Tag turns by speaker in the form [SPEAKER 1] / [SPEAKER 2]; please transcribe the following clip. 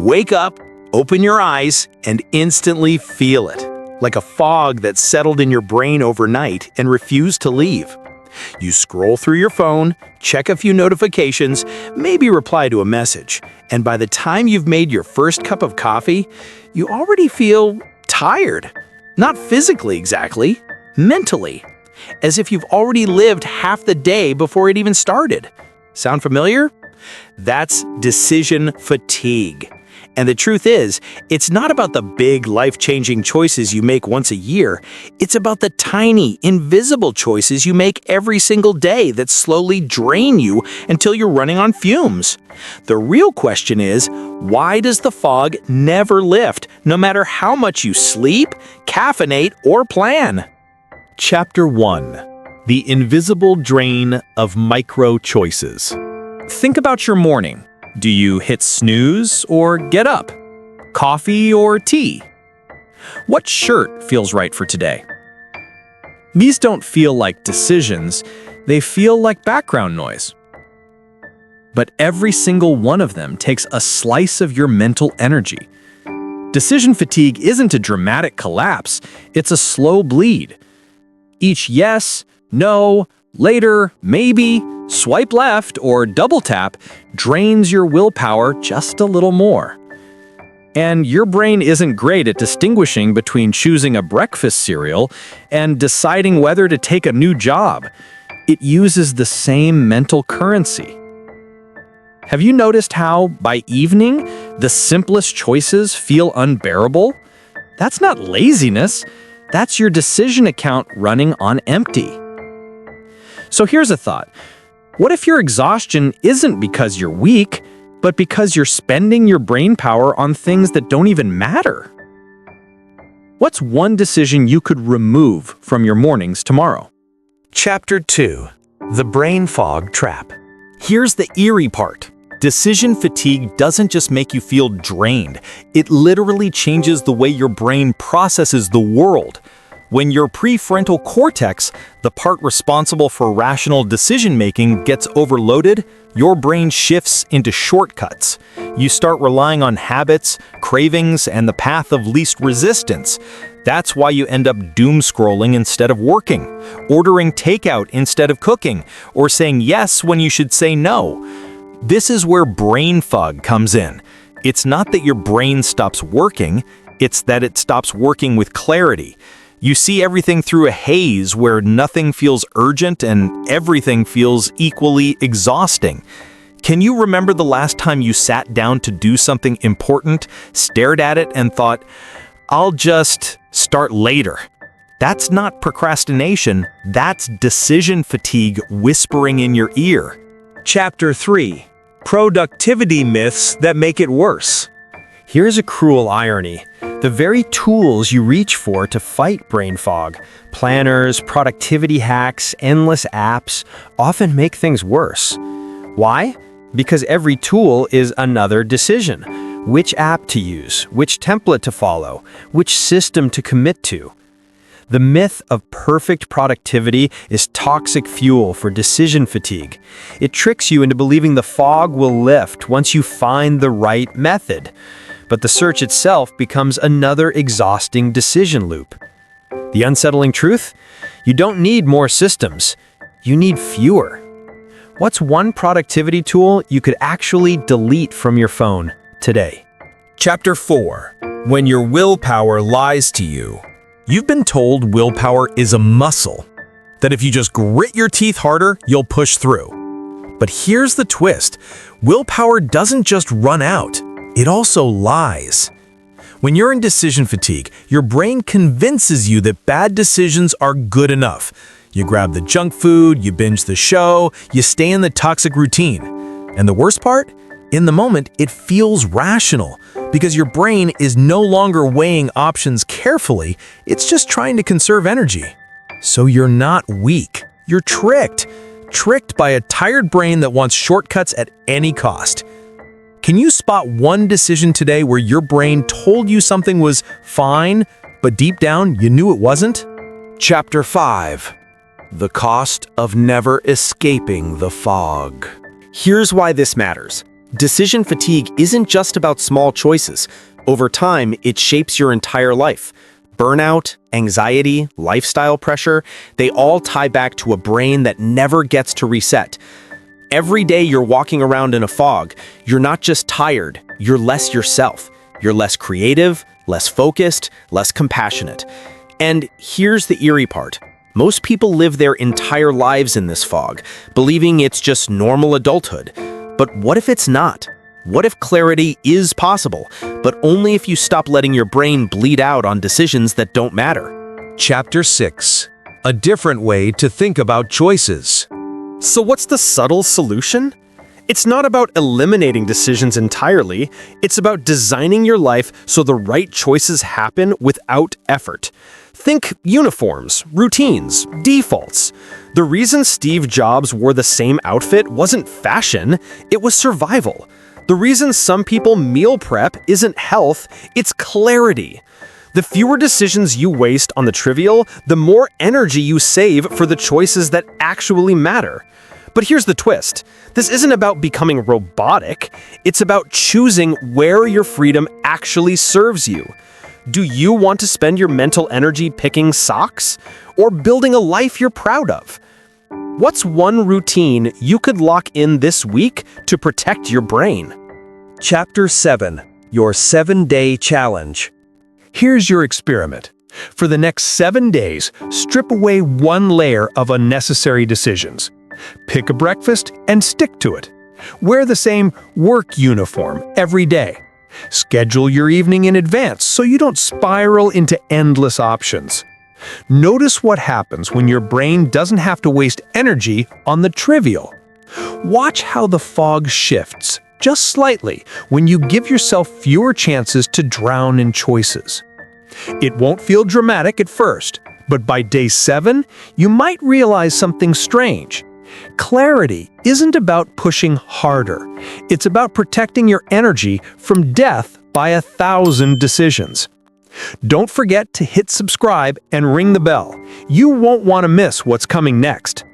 [SPEAKER 1] wake up, open your eyes, and instantly feel it, like a fog that settled in your brain overnight and refused to leave. You scroll through your phone, check a few notifications, maybe reply to a message, and by the time you've made your first cup of coffee, you already feel tired. Not physically exactly, mentally, as if you've already lived half the day before it even started. Sound familiar? That's decision fatigue. And the truth is, it's not about the big, life-changing choices you make once a year. It's about the tiny, invisible choices you make every single day that slowly drain you until you're running on fumes. The real question is, why does the fog never lift, no matter how much you sleep, caffeinate, or plan?
[SPEAKER 2] Chapter 1. The Invisible Drain of Micro-Choices. Think about your morning. Do you hit snooze or get up? Coffee or tea? What shirt feels right for today? These don't feel like decisions, they feel like background noise. But every single one of them takes a slice of your mental energy. Decision fatigue isn't a dramatic collapse, it's a slow bleed. Each yes, no, later, maybe, swipe left, or double tap drains your willpower just a little more. And your brain isn't great at distinguishing between choosing a breakfast cereal and deciding whether to take a new job. It uses the same mental currency. Have you noticed how, by evening, the simplest choices feel unbearable? That's not laziness. That's your decision account running on empty. So here's a thought. What if your exhaustion isn't because you're weak, but because you're spending your brain power on things that don't even matter? What's one decision you could remove from your mornings tomorrow?
[SPEAKER 1] Chapter 2. The Brain Fog Trap.
[SPEAKER 2] Here's the eerie part. Decision fatigue doesn't just make you feel drained. It literally changes the way your brain processes the world. When your prefrontal cortex, the part responsible for rational decision-making, gets overloaded, your brain shifts into shortcuts. You start relying on habits, cravings, and the path of least resistance. That's why you end up doom-scrolling instead of working, ordering takeout instead of cooking, or saying yes when you should say no. This is where brain fog comes in. It's not that your brain stops working, it's that it stops working with clarity. You see everything through a haze where nothing feels urgent and everything feels equally exhausting. Can you remember the last time you sat down to do something important, stared at it, and thought, "I'll just start later"? That's not procrastination, that's decision fatigue whispering in your ear.
[SPEAKER 1] Chapter 3. Productivity Myths That Make It Worse.
[SPEAKER 3] Here's a cruel irony. The very tools you reach for to fight brain fog, planners, productivity hacks, endless apps, often make things worse. Why? Because every tool is another decision. Which app to use, which template to follow, which system to commit to. The myth of perfect productivity is toxic fuel for decision fatigue. It tricks you into believing the fog will lift once you find the right method. But the search itself becomes another exhausting decision loop. The unsettling truth? You don't need more systems. You need fewer. What's one productivity tool you could actually delete from your phone today?
[SPEAKER 1] Chapter 4. When Your Willpower Lies to You. You've been told willpower is a muscle, that if you just grit your teeth harder, you'll push through. But here's the twist. Willpower doesn't just run out. It also lies. When you're in decision fatigue, your brain convinces you that bad decisions are good enough. You grab the junk food, you binge the show, you stay in the toxic routine. And the worst part? In the moment, it feels rational because your brain is no longer weighing options carefully, it's just trying to conserve energy. So you're not weak, you're tricked. Tricked by a tired brain that wants shortcuts at any cost. Can you spot one decision today where your brain told you something was fine, but deep down you knew it wasn't? Chapter 5. The Cost of Never Escaping the Fog.
[SPEAKER 3] Here's why this matters. Decision fatigue isn't just about small choices. Over time, it shapes your entire life. Burnout, anxiety, lifestyle pressure, they all tie back to a brain that never gets to reset. Every day you're walking around in a fog, you're not just tired, you're less yourself. You're less creative, less focused, less compassionate. And here's the eerie part. Most people live their entire lives in this fog, believing it's just normal adulthood. But what if it's not? What if clarity is possible, but only if you stop letting your brain bleed out on decisions that don't matter?
[SPEAKER 1] Chapter 6. A different way to think about choices.
[SPEAKER 2] So what's the subtle solution? It's not about eliminating decisions entirely, it's about designing your life so the right choices happen without effort. Think uniforms, routines, defaults. The reason Steve Jobs wore the same outfit wasn't fashion, it was survival. The reason some people meal prep isn't health, it's clarity. The fewer decisions you waste on the trivial, the more energy you save for the choices that actually matter. But here's the twist. This isn't about becoming robotic. It's about choosing where your freedom actually serves you. Do you want to spend your mental energy picking socks or building a life you're proud of? What's one routine you could lock in this week to protect your brain?
[SPEAKER 1] Chapter 7. Your 7-Day Challenge. Here's your experiment. For the next 7 days, strip away one layer of unnecessary decisions. Pick a breakfast and stick to it. Wear the same work uniform every day. Schedule your evening in advance so you don't spiral into endless options. Notice what happens when your brain doesn't have to waste energy on the trivial. Watch how the fog shifts, just slightly, when you give yourself fewer chances to drown in choices. It won't feel dramatic at first, but by day 7, you might realize something strange. Clarity isn't about pushing harder. It's about protecting your energy from death by 1,000 decisions. Don't forget to hit subscribe and ring the bell. You won't want to miss what's coming next.